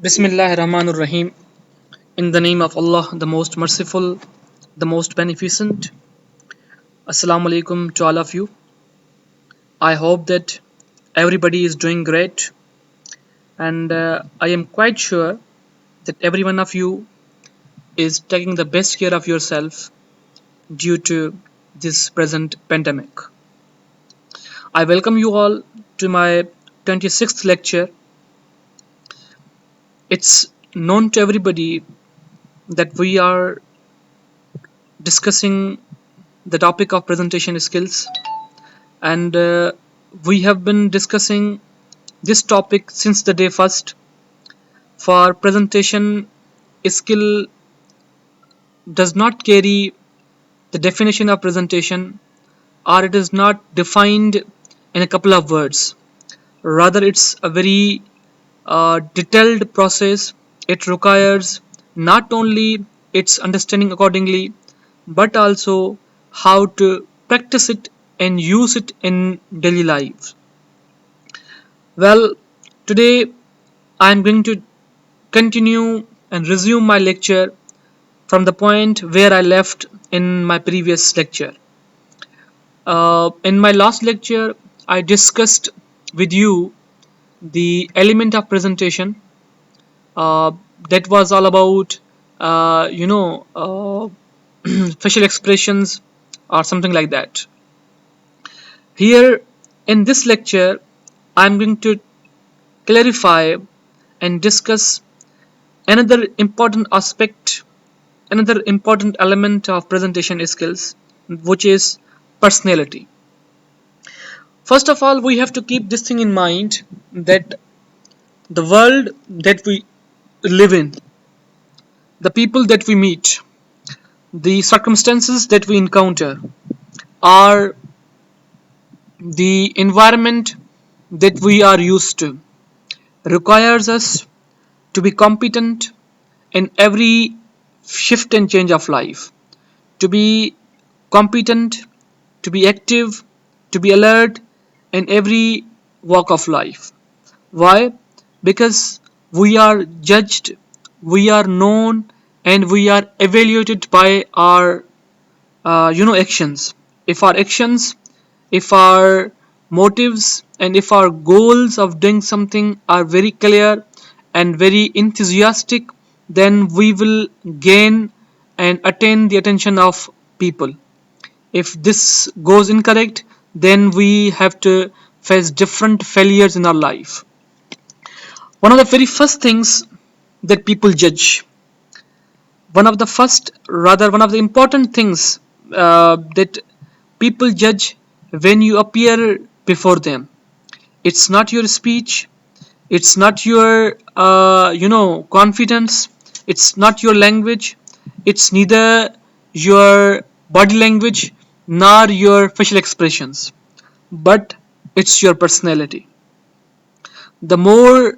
Bismillah Rahmanur Rahim. In the name of Allah, the most merciful, the most beneficent. Assalamu alaikum to all of you. I hope that everybody is doing great, and I am quite sure that every one of you is taking the best care of yourself due to this present pandemic. I welcome you all to my 26th lecture. It's known to everybody that we are discussing the topic of presentation skills, and we have been discussing this topic since the day first. For presentation skill does not carry the definition of presentation, or it is not defined in a couple of words. Rather, it's a very detailed process. It requires not only its understanding accordingly, but also how to practice it and use it in daily life. Well, today I am going to continue and resume my lecture from the point where I left in my previous lecture. In my last lecture, I discussed with you the element of presentation. Uh, that was all about, facial expressions or something like that. Here in this lecture, I'm going to clarify and discuss another important aspect, another important element of presentation skills, which is personality. First of all, we have to keep this thing in mind that the world that we live in, the people that we meet, the circumstances that we encounter, are the environment that we are used to, requires us to be competent in every shift and change of life, to be competent, to be active, to be alert in every walk of life. Why? Because we are judged, we are known, and we are evaluated by our actions. If our actions, if our motives, and if our goals of doing something are very clear and very enthusiastic, then we will gain and attain the attention of people. If this goes incorrect, then we have to face different failures in our life. One of the very first things that people judge, one of the important things that people judge when you appear before them. It's not your speech, it's not your confidence, it's not your language, it's neither your body language nor your facial expressions, but it's your personality. The more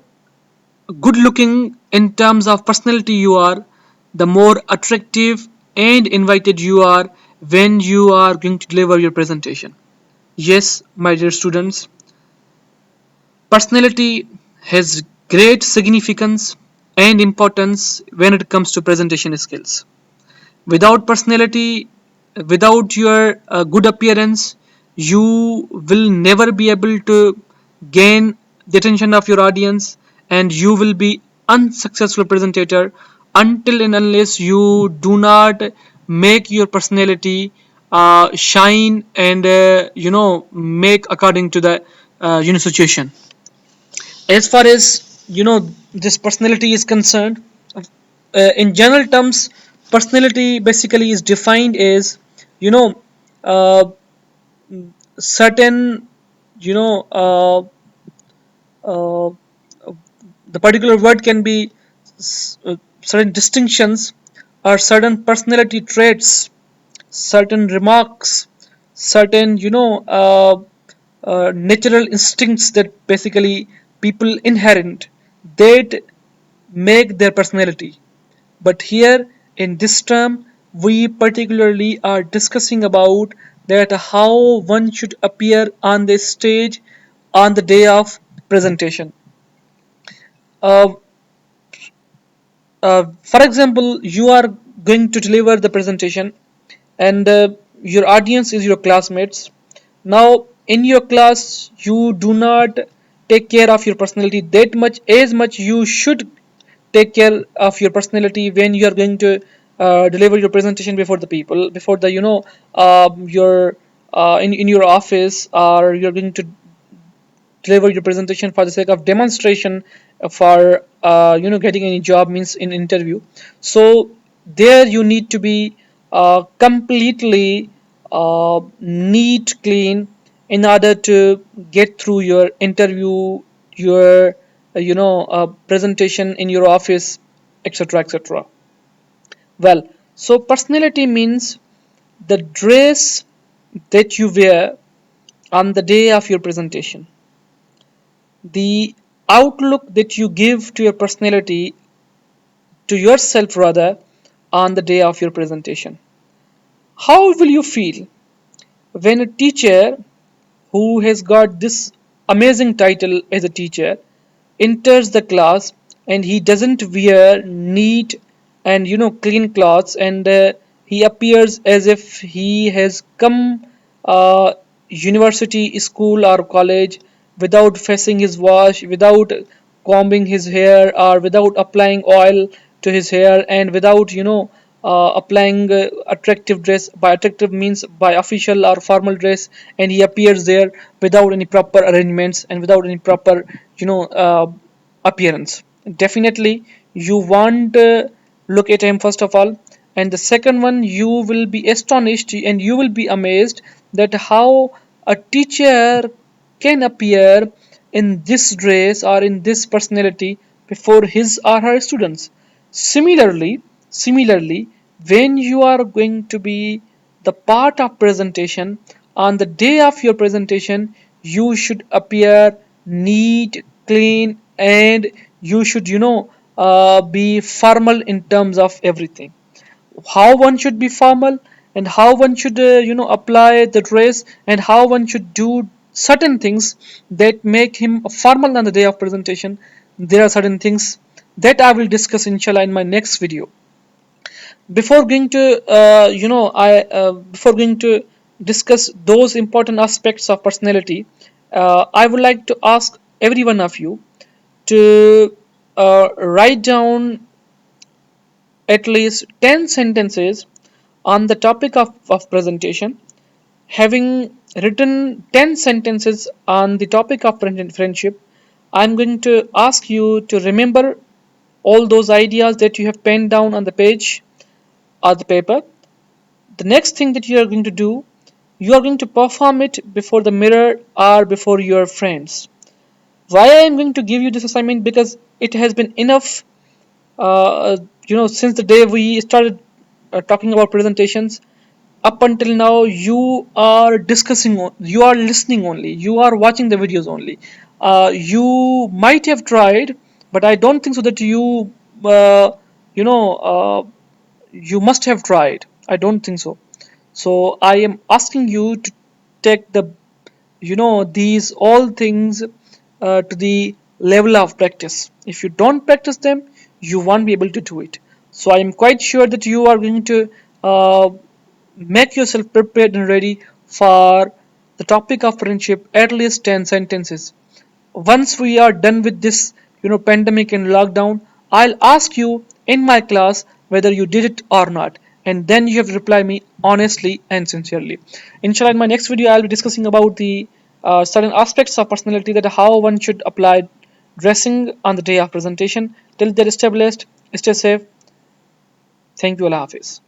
good looking in terms of personality you are, the more attractive and invited you are when you are going to deliver your presentation. Yes, my dear students, personality has great significance and importance when it comes to presentation skills. Without personality, without your good appearance, you will never be able to gain the attention of your audience, and you will be unsuccessful presenter until and unless you do not make your personality shine and make according to the situation. As far as this personality is concerned, in general terms, personality basically is defined as you know uh, certain you know uh, uh, the particular word can be certain distinctions or certain personality traits, certain remarks, certain natural instincts that basically people inherent that make their personality. But here in this term, we particularly are discussing about that how one should appear on the stage on the day of presentation. Uh, for example, you are going to deliver the presentation, and your audience is your classmates. Now in your class you do not take care of your personality that much, as much you should take care of your personality when you are going to deliver your presentation before the people, before the your in your office, or you're going to deliver your presentation for the sake of demonstration, for getting any job, means in interview. So there you need to be completely neat, clean, in order to get through your interview, your presentation in your office, etc., etc. Well, so personality means the dress that you wear on the day of your presentation, the outlook that you give to your personality, to yourself rather, on the day of your presentation. How will you feel when a teacher who has got this amazing title as a teacher enters the class and he doesn't wear neat and clean clothes, and he appears as if he has come university, school, or college without facing his wash, without combing his hair, or without applying oil to his hair, and without applying attractive dress. By attractive means by official or formal dress, and he appears there without any proper arrangements and without any proper appearance. Definitely you want look at him first of all, and the second one, you will be astonished and you will be amazed that how a teacher can appear in this dress or in this personality before his or her students. Similarly, when you are going to be the part of presentation, on the day of your presentation, you should appear neat, clean, and you should be formal in terms of everything. How one should be formal, and how one should apply the dress, and how one should do certain things that make him formal on the day of presentation. There are certain things that I will discuss inshallah in my next video. Before going to before going to discuss those important aspects of personality, I would like to ask every one of you to write down at least 10 sentences on the topic of presentation. Having written 10 sentences on the topic of friendship, I'm going to ask you to remember all those ideas that you have penned down on the page or the paper. The next thing that you are going to do, you are going to perform it before the mirror or before your friends. Why I am going to give you this assignment? Because it has been enough, since the day we started talking about presentations. Up until now you are discussing, you are listening only, you are watching the videos only. You might have tried, but I don't think so that uh, you know uh, you must have tried. I don't think so. So I am asking you to take these all things to the level of practice. If you don't practice them, you won't be able to do it. So I am quite sure that you are going to uh, make yourself prepared and ready for the topic of friendship, at least 10 sentences. Once we are done with this pandemic and lockdown, I'll ask you in my class whether you did it or not, and then you have to reply me honestly and sincerely. Inshallah, in my next video I'll be discussing about the certain aspects of personality, that how one should apply dressing on the day of presentation. Till that, stay blessed, stay safe. Thank you. Allah Hafiz.